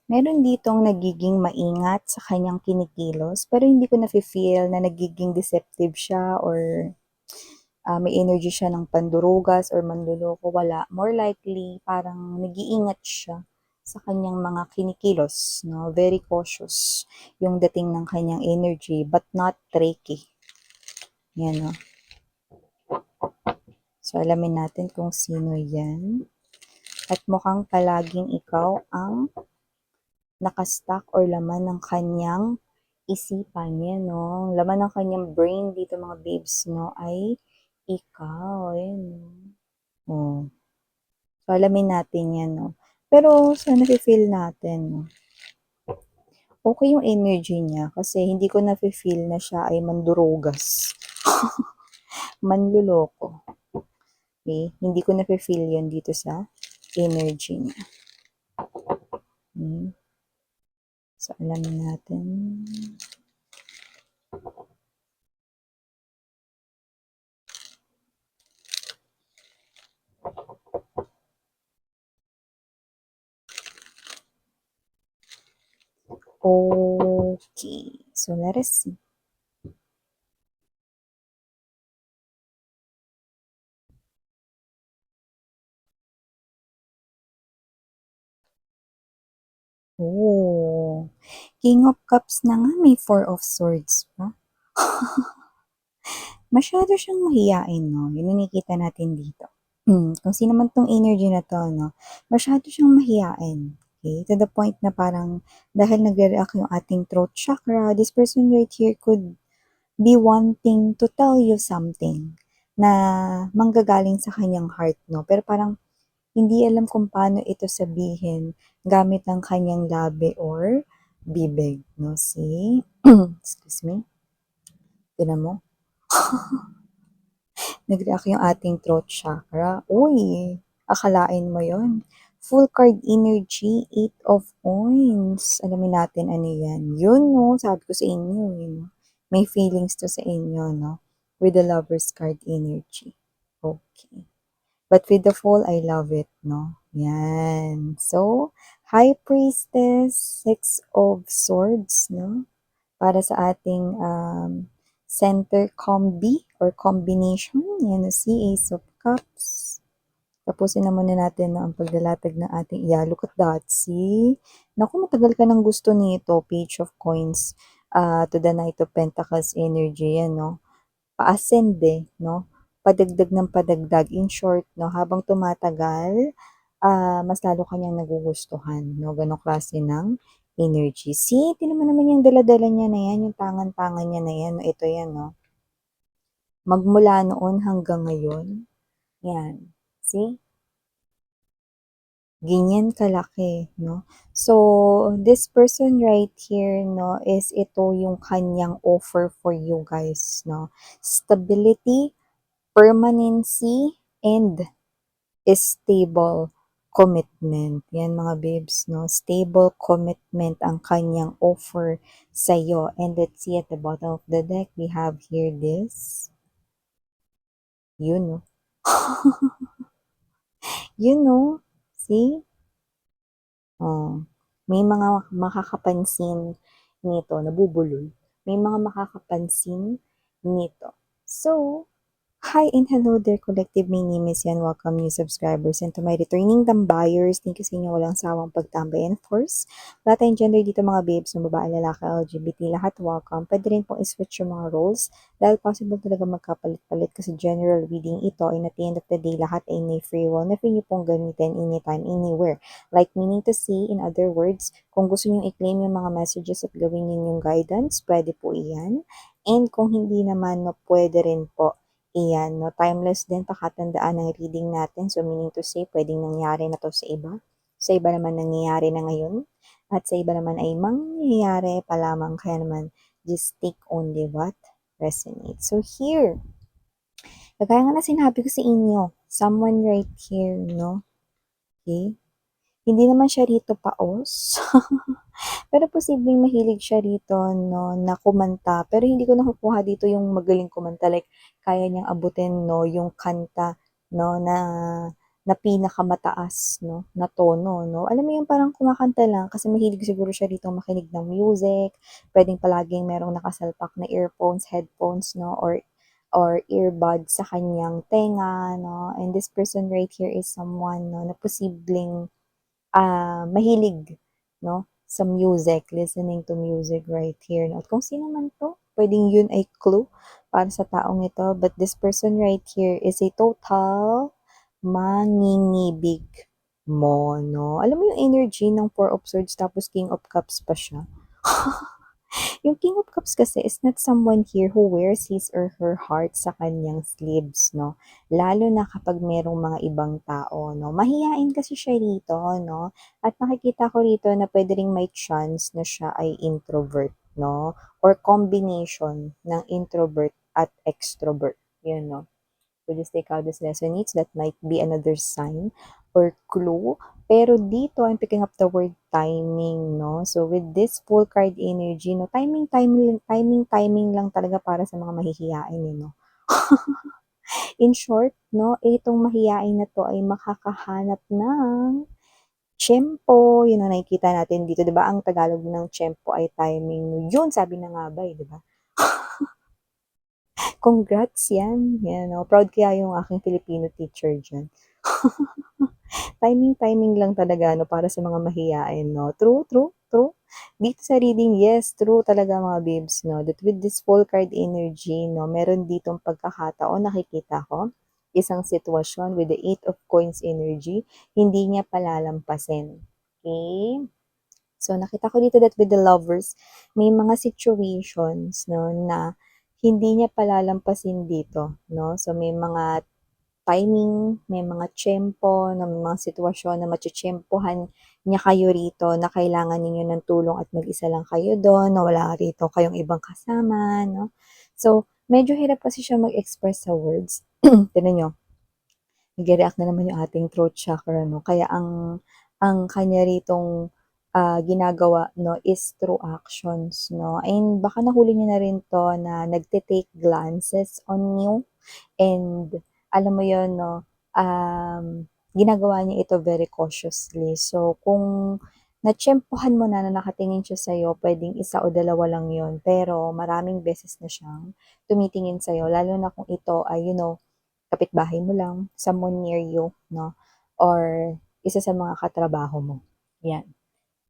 Meron ditong nagiging maingat sa kanyang kinikilos, pero hindi ko nafe-feel na nagiging deceptive siya or may energy siya ng pandurugas or manloloko, wala. More likely, parang nag-iingat siya sa kanyang mga kinikilos, no? Very cautious yung dating ng kanyang energy, but not tricky. Yan, no? So, alamin natin kung sino yan. At mukhang palaging ikaw ang nakastock or laman ng kanyang isipan niya, no? Laman ng kanyang brain dito, mga babes, no? Ay ikaw, ayan, no? Oh. So, alamin natin yan, no? Pero, sa nafe-feel natin, no? Okay yung energy niya kasi hindi ko nafe-feel na siya ay mandurugas. Manluloko. Okay? Hindi ko nafe-feel yun dito sa energy niya. Okay? So, alamin natin. Okay. So, let us see. Oh. King of Cups na nga, may Four of Swords pa. Masyado siyang mahiyain, no? Yun yung nakikita natin dito. Kung sino man tong energy na to, no? Masyado siyang mahiyain. Okay? To the point na parang dahil nagre-react yung ating throat chakra, this person right here could be wanting to tell you something na manggagaling sa kanyang heart, no? Pero parang hindi alam kung paano ito sabihin gamit ang kanyang labi or bibig, no? See? Excuse me. Tinan mo. Nag-react yung ating throat chakra. Uy, akalain mo yon. Full card energy, 8 of Coins. Alamin natin ano yan. Yun, no? Sabi ko sa inyo, yun. May feelings to sa inyo, no? With the Lover's card energy. Okay. But with the Fool, I love it, no? Yan. So, High Priestess, 6 of Swords, no? Para sa ating center combi or combination. Yan na si Ace of Cups. Tapusin na muna natin ang paglalatag ng ating, yeah, look at that, see? Naku, matagal ka nang gusto nito, Page of Coins to the Knight of Pentacles energy, yan, no? Pa-ascend no? Padagdag ng padagdag. In short, no, habang tumatagal, mas lalo kanyang nagugustuhan, no? Ganong klase ng energy. See, tinan mo naman yung dala-dala niya na yan, yung tangan-tangan niya na yan, no? Ito yan, no? Magmula noon hanggang ngayon, yan. See? Ganyan kalaki, no? So, this person right here, no, is ito yung kanyang offer for you guys, no? Stability, permanency, and stable commitment. Yan mga babes, no? Stable commitment ang kanyang offer sa'yo. And let's see at the bottom of the deck, we have here this. You know. You know. See? Oh. May mga makakapansin nito, nabubulol. May mga makakapansin nito. So, hi and hello there, collective. My name is Yan. Welcome new subscribers and to my returning tambayers. Thank you sa inyo walang sawang pagtambay. And of course, wala tayong gender dito mga babes, ng babae, lalaki, LGBT, lahat welcome. Pwede rin pong iswitch yung mga roles dahil possible talaga magkapalit-palit kasi general reading ito and at the end of the day, lahat ay may free will na free nyo pong gamitin anytime, anywhere. Like meaning to say, in other words, kung gusto nyo i-claim yung mga messages at gawin yun yung guidance, pwede po iyan. And kung hindi naman, no, pwede rin po iyan, no? Timeless din pakatandaan ng reading natin. So, meaning to say, pwedeng nangyari na to sa iba. Sa iba naman nangyayari na ngayon. At sa iba naman ay mangyayari pa lamang. Kaya naman, just take only what resonates. So, here, kagaya nga na sinabi ko sa inyo, someone right here, no? Okay? Hindi naman siya rito paos. Pero posibleng mahilig siya rito, no, na kumanta. Pero hindi ko nakukuha dito yung magaling kumanta. Like, kaya niyang abutin, no, yung kanta, no, na na pinakamataas, no, na tono, no. Alam mo yung parang kumakanta lang kasi mahilig siguro siya ditong makinig ng music, puwedeng palaging merong nakasalpak na earphones, headphones, no, or earbuds sa kanyang tenga, no. And this person right here is someone, no, na posibleng mahilig, no, sa music, listening to music right here, no. At kung sino man 'to, puwedeng yun ay clue para sa taong ito, but this person right here is a total mangingibig mo, no. Alam mo yung energy ng Four of Swords tapos King of Cups pa siya? Yung King of Cups kasi is not someone here who wears his or her heart sa kanyang sleeves, no? Lalo na kapag merong mga ibang tao, no? Mahiyain kasi siya rito, no? At nakikita ko rito na pwede ring may chance na siya ay introvert, no? Or combination ng introvert at extrovert, yun, no? So just take how this resonates. That might be another sign or clue. Pero dito, I'm picking up the word timing, no? So with this full card energy, no, timing lang talaga para sa mga mahihiyain, no? In short, no, itong mahiyain na to ay makakahanap ng tiyempo. Yun ang nakikita natin dito, di ba? Ang Tagalog ng tiyempo ay timing. Yun, sabi na nga ba, di ba? Congrats yan. Yan, no? Proud kaya yung aking Filipino teacher dyan. Timing lang talaga, no, para sa mga mahiyain, no? True, true, true. Dito sa reading, yes, true talaga mga babes, no? That with this full card energy, no, meron ditong pagkakataon, nakikita ko, isang sitwasyon with the 8 of Coins energy, hindi niya palalampasin. Okay? So, nakita ko dito that with the lovers, may mga situations, no, na hindi niya palalampasin dito, no? So, may mga timing, may mga tiyempo, na may mga sitwasyon na matitiyempohan niya kayo rito na kailangan ninyo ng tulong at mag-isa lang kayo doon, na wala rito kayong ibang kasama, no? So, medyo hirap kasi siya mag-express sa words. Tignan niyo, nagre-react na naman yung ating throat chakra, no? Kaya ang kanya ritong ginagawa, no, is through actions, no? And baka nahuli niyo na rin 'to na nagte-take glances on you and alam mo yun, no, ginagawa niya ito very cautiously. So, kung natsyempohan mo na nakatingin siya sa'yo, pwedeng isa o dalawa lang yun, pero maraming beses na siyang tumitingin sa'yo, lalo na kung ito ay, kapitbahay mo lang, someone near you, no? Or isa sa mga katrabaho mo. Yan.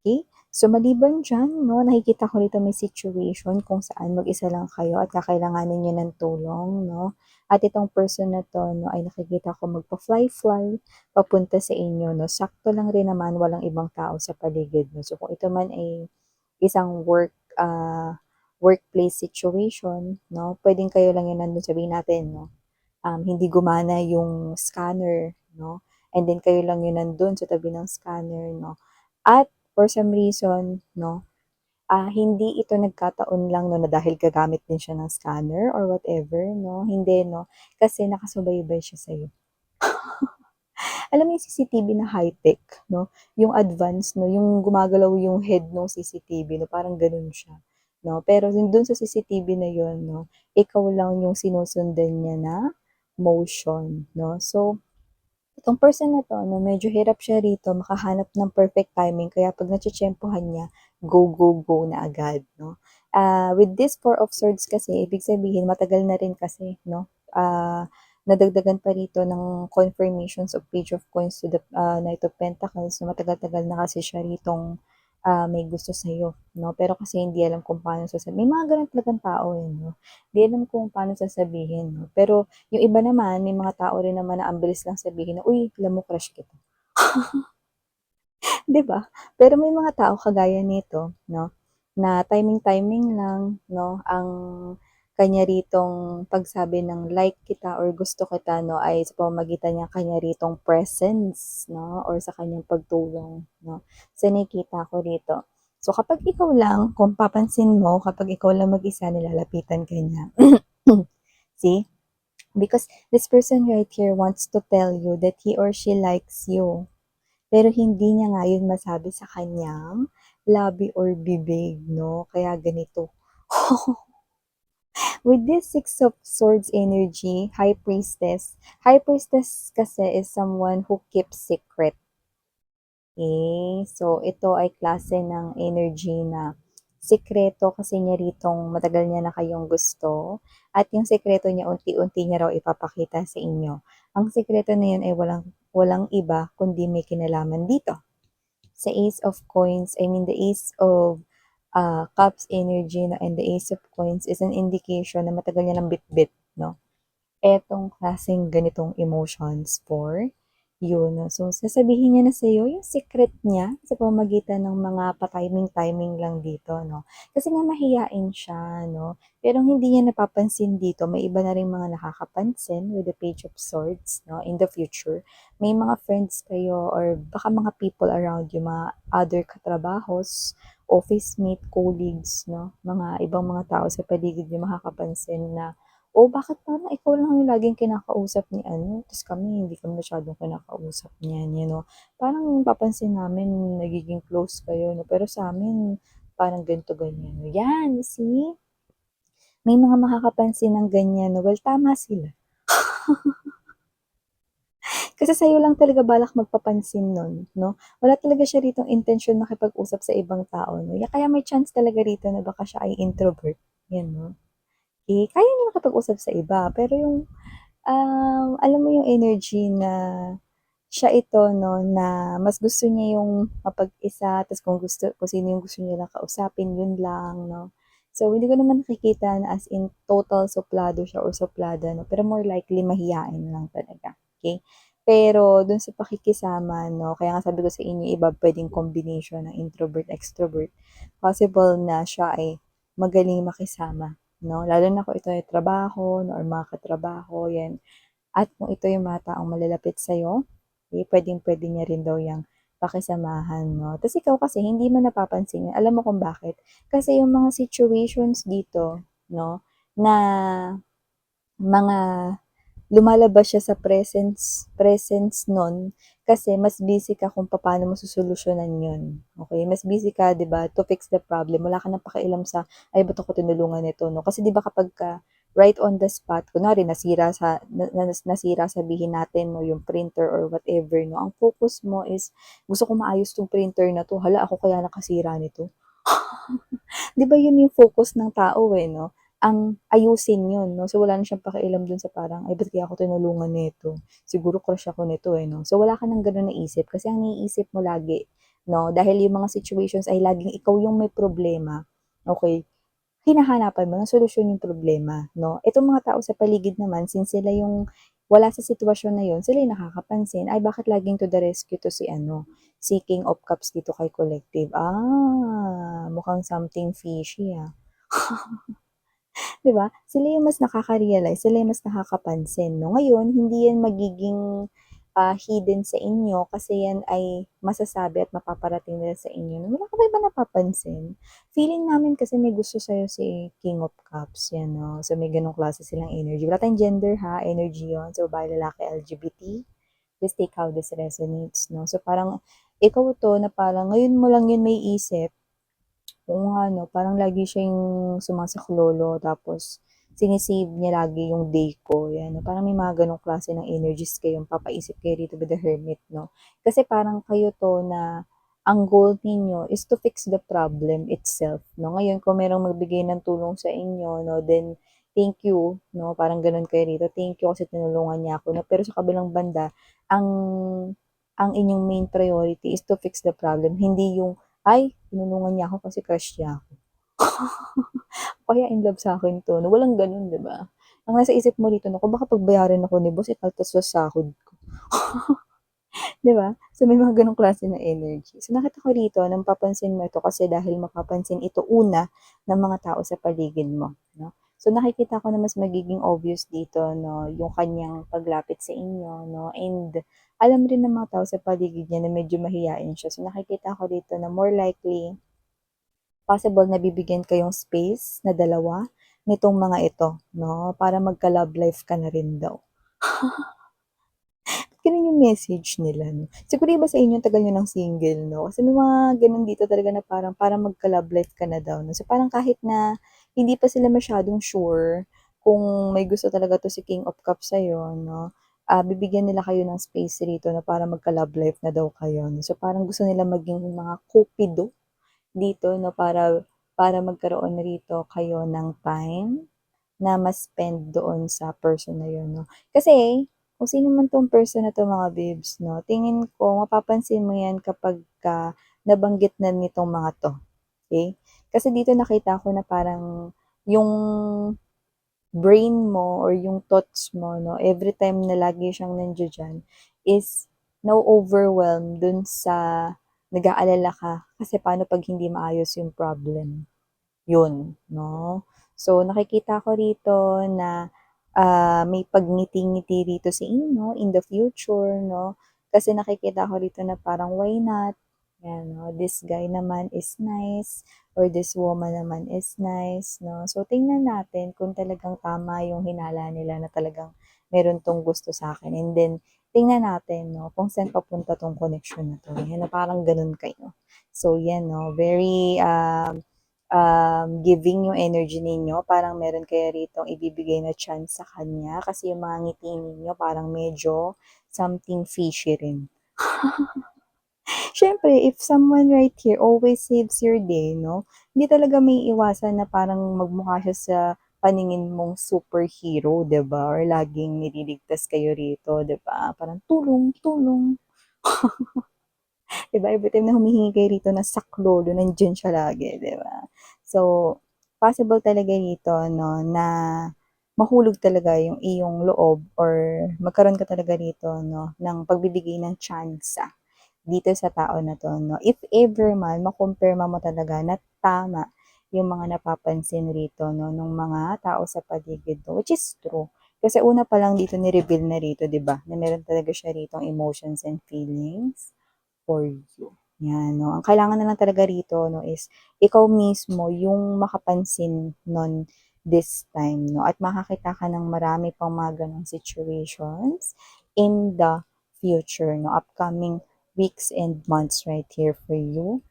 Okay? So, maliban dyan, no, nakikita ko rito may situation kung saan mag-isa lang kayo at kakailanganin niyo ng tulong, no? At itong person na to, no, ay nakikita ko magpa-fly-fly papunta sa inyo, no? Sakto lang rin naman, walang ibang tao sa paligid, no? So, kung ito man ay isang workplace situation, no? Pwedeng kayo lang yun nandun, sabihin natin, no? Hindi gumana yung scanner, no? And then kayo lang yun nandun sa tabi ng scanner, no? At for some reason, no, hindi ito nagkataon lang, no, na dahil gagamit din siya ng scanner or whatever, no? Hindi, no? Kasi nakasubaybay siya sa'yo. Alam mo yung CCTV na high-tech, no? Yung advanced, no? Yung gumagalaw yung head ng CCTV, no? Parang ganun siya, no? Pero dun sa CCTV na yun, no? Ikaw lang yung sinusundan niya na motion, no? So, itong person na 'to 'no, medyo hirap siya rito makahanap ng perfect timing kaya 'pag natsyempohan niya, go, go, go na agad 'no. With this Four of Swords kasi ibig sabihin matagal na rin kasi 'no, nadagdagan pa rito ng confirmations of Page of Coins to the Knight of Pentacles. So matagal-tagal na kasi siya ritong, may gusto sa'yo 'no, pero kasi hindi alam kung paano may mga gano'n talagang tao, 'no. Di alam kung paano sasabihin 'no, pero yung iba naman, may mga tao rin naman na ang bilis lang sabihin na, "Uy, alam mo crush kita." 'Di ba? Pero may mga tao kagaya nito 'no, na timing-timing lang 'no, ang kanya ritong pagsabi ng like kita or gusto kita 'no, ay sa pamamagitan ng kanya ritong presence 'no, or sa kanyang pagtulong 'no. So, nakikita ko rito. So, kapag ikaw lang, kung papansin mo, kapag ikaw lang mag-isa, nilalapitan ka niya. See? Because this person right here wants to tell you that he or she likes you. Pero hindi niya nga yun masabi sa kanyang labi or bibig, no? Kaya ganito. With this Six of Swords energy, High Priestess kasi is someone who keeps secret. Okay, so ito ay klase ng energy na sikreto kasi niya ritong matagal niya na kayong gusto at yung sikreto niya unti-unti niya raw ipapakita sa inyo. Ang sikreto na yun ay walang iba kundi may kinalaman dito. Sa Ace of Coins, I mean the Ace of Cups energy na and the Ace of Coins is an indication na matagal niya ng bit-bit, no? Etong klaseng ganitong emotions for you, no? So, sasabihin niya na sa'yo yung secret niya sa pamamagitan ng mga pa-timing-timing lang dito, no? Kasi nga mahiyain siya, no? Pero hindi niya napapansin dito, may iba na rin mga nakakapansin with the Page of Swords, no? In the future, may mga friends kayo or baka mga people around you, mga other katrabahos, office mate, colleagues, no? Mga ibang mga tao sa paligid niyo makakapansin na oh, bakit parang ikaw lang yung laging kinakausap ni ano, tapos kami hindi kami masyadong kinakausap niyan, you know. Parang papansin namin nagiging close kayo, no? Pero sa amin, parang ganito ganyan. No? Yan, see? May mga makakapansin ng ganyan, no? Well, tama sila. Kasi sa'yo lang talaga balak magpapansin nun, no? Wala talaga siya ritong intention makipag-usap sa ibang tao, no? Kaya may chance talaga rito na baka siya ay introvert. Yan, no? Eh, kaya niya makipag-usap sa iba, pero yung alam mo yung energy na siya ito 'no, na mas gusto niya yung mapag-isa ta's kung sino yung gusto niya lang kausapin yun lang 'no. So, hindi ko naman nakikita na as in total suplado siya or suplada 'no, pero more likely mahiyain lang talaga, okey? Pero dun sa pakikisama 'no, kaya nga sabi ko sa inyo iba puwedeng combination ng introvert, extrovert. Possible na siya ay magaling makisama 'no, lalo na kung ito ay trabaho 'no, or mga katrabaho 'yan. At kung ito yung mga taong malalapit sa'yo, eh, puwedeng-puwede niya rin daw yang pakisamahan 'no. Ta's ikaw kasi hindi mo napapansin yun, alam mo kung bakit? Kasi yung mga situations dito 'no, na mga lumalabas siya sa presence nun kasi mas busy ka kung paano mo susolusyunan yun, okey? Mas busy ka 'di ba, to fix the problem, wala ka ng pakialam sa, "Ay ba't ako tinulungan nito?" 'no. Kasi 'di ba kapagka right on the spot, kunwari nasira sabihin natin 'no, yung printer or whatever 'no, ang focus mo is, "Gusto ko maayos 'tong printer na 'to, hala ako kaya nakasira nito." 'Di ba yun yung focus ng tao, eh, 'no? Ang ayusin yun 'no, so wala na siyang pakialam dun sa parang, "Ay ba't kaya ako tinulungan nito, siguro crush ako nito, eh," 'no. So wala ka ng gano'n na isip kasi ang naiisip mo lagi 'no, dahil yung mga situations ay laging ikaw yung may problema, okey, hinahanapan mo ng solusyon yung problema 'no. Itong mga tao sa paligid naman since sila yung wala sa sitwasyon na yun, sila yung nakakapansin, "Ay bakit laging to the rescue 'to si ano, si King of Cups dito kay Collective, mukhang something fishy, 'Di ba? Sila yung mas nakaka-realize, sila yung mas nakakapansin 'no. Ngayon hindi yan magiging, hidden sa inyo kasi yan ay masasabi at mapaparating nila sa inyo na, "Wala ka ba ibang napapansin? Feeling namin kasi may gusto sa'yo si King of Cups." Yan 'no. So may gano'ng klase silang energy. Wala tayong gender ha, energy yun. So babae, lalaki, LGBT, just take how this resonates 'no. So parang ikaw 'to na parang ngayon mo lang yun maiisip. Oo nga 'no, parang lagi siyang sumasaklolo tapos sine-save niya lagi yung day ko, 'yan 'no. Parang may mga gano'ng klase ng energies kayong papaisip kayo dito with the Hermit 'no. Kasi parang kayo 'to na ang goal ninyo is to fix the problem itself 'no. Ngayon kung merong magbigay ng tulong sa inyo 'no, then thank you 'no, parang gano'n kayo rito. Thank you kasi tinulungan niya ako 'no. Pero sa kabilang banda, ang ang inyong main priority is to fix the problem, hindi yung ay, tinulungan niya ako kasi crush niya ako. O kaya in love sa'kin 'to 'no, walang gano'n 'di ba? Ang nasa isip mo rito, naku baka pagbayaran ako ni boss ikaltas sa sahod ko, 'di ba? So may mga gano'ng klase ng energy. So nakita ko rito na mapapansin mo ito kasi dahil mapapansin ito una ng mga tao sa paligid mo 'no. So nakikita ko na mas magiging obvious dito 'no, yung kanyang paglapit sa inyo 'no, and alam rin ng mga tao sa paligid niya na medyo mahiyain siya. So nakikita ko dito na more likely possible na bibigyan kayong space na dalawa nitong mga ito 'no, para magka-love life ka na rin daw. Ba't gano'n yung message nila 'no. Siguro iba sa inyo ang tagal niyo ng single 'no, kasi may mga gano'n dito talaga na parang magka-love life ka na daw 'no. So, parang kahit na hindi pa sila masyadong sure kung may gusto talaga 'to si King of Cups sa'yo 'no, bibigyan nila kayo ng space rito na para magka-love life na daw kayo 'no. So, parang gusto nila maging mga kupido dito 'no, para magkaroon rito kayo ng time na ma-spend doon sa person na yun 'no. Kasi kung sino man 'tong person na 'to mga babes 'no, tingin ko mapapansin mo yan kapagka nabanggit na nitong mga 'to, okey? Kasi dito nakita ko na parang yung brain mo or yung thoughts mo 'no, everytime na lagi siyang nandiya-diyan is na-o-overwhelm dun sa nag-aalala ka kasi paano 'pag hindi maayos yung problem. Yun, 'no? So, nakikita ko rito na, may pagngiti-ngiti rito sa inyo in the future, 'no? Kasi nakikita ko rito na parang why not, 'yan, 'no? This guy naman is nice or this woman naman is nice, 'no? So, tingnan natin kung talagang tama yung hinala nila na talagang meron 'tong gusto sa'kin and then tingnan natin 'no, kung saan papunta 'tong connection na 'to, 'yan na parang gano'n kayo. So, 'yan 'no, very, giving yung energy ninyo, parang meron kayo ritong ibibigay na chance sa kanya kasi yung mga ngiti ninyo parang medyo something fishy rin. Siyempre if someone right here always saves your day 'no, hindi talaga maiiwasan na parang magmukha siya sa paningin mong superhero 'di ba or laging nililigtas kayo rito 'di ba, parang tulong, tulong. 'Di ba everytime na humihingi kayo rito ng saklolo nandiyan siya lagi 'di ba? So, possible talaga dito 'no na mahulog talaga yung iyong loob or magkaroon ka talaga rito 'no ng pagbibigay ng tsansa dito sa tao na 'to 'no. If ever man makumpirma mo talaga na tama yung mga napapansin rito 'no nung mga tao sa paligid mo, which is true. Kasi una pa lang dito ni-reveal na rito 'di ba, na meron talaga siya ritong emotions and feelings for you. 'Yan 'no, ang kailangan na lang talaga rito 'no is ikaw mismo yung makapansin nun this time 'no at makakita ka ng marami pang mga gano'ng situations in the future 'no, upcoming weeks and months right here for you,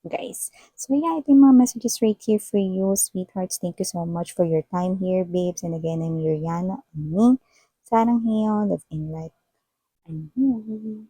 guys. So yeah, ito yung mga messages right here for you, sweethearts. Thank you so much for your time here, babes. And again, I'm Yuriana, and me, Sarang Hiyo, love and light. I'm here.